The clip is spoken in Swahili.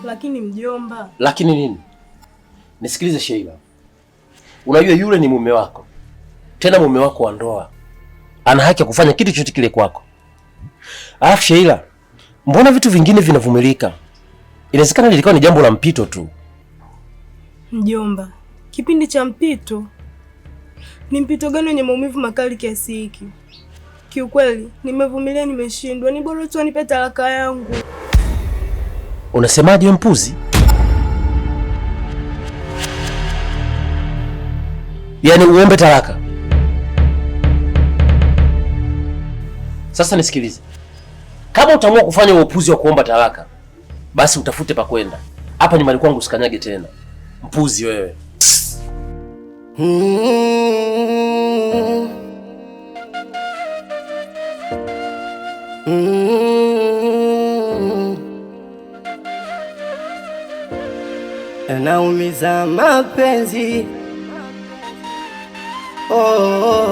Lakini mjomba. Lakini nini? Nisikilize Sheila. Unajua yule ni mume wako. Tena mume wako wa ndoa. Ana haki ya kufanya kitu chochote kile kwako. Alafu Sheila, mbona vitu vingine vinavumilika? Inawezekana lilikuwa ni jambo la mpito tu. Mjomba, kipindi cha mpito? Ni mpito gani wenye maumivu makali kiasi hiki? Kiukweli, nimevumilia, nimeshindwa. Ni bora tu anipe talaka yangu. Unasemaje mpuzi? Yaani uombe talaka? Sasa nisikilize. Kama utaamua kufanya upuzi wa kuomba talaka, basi utafute pa kwenda. Hapa nyumbani kwangu usikanyage tena. Mpuzi wewe. Yanaumiza mapenzi. Oh.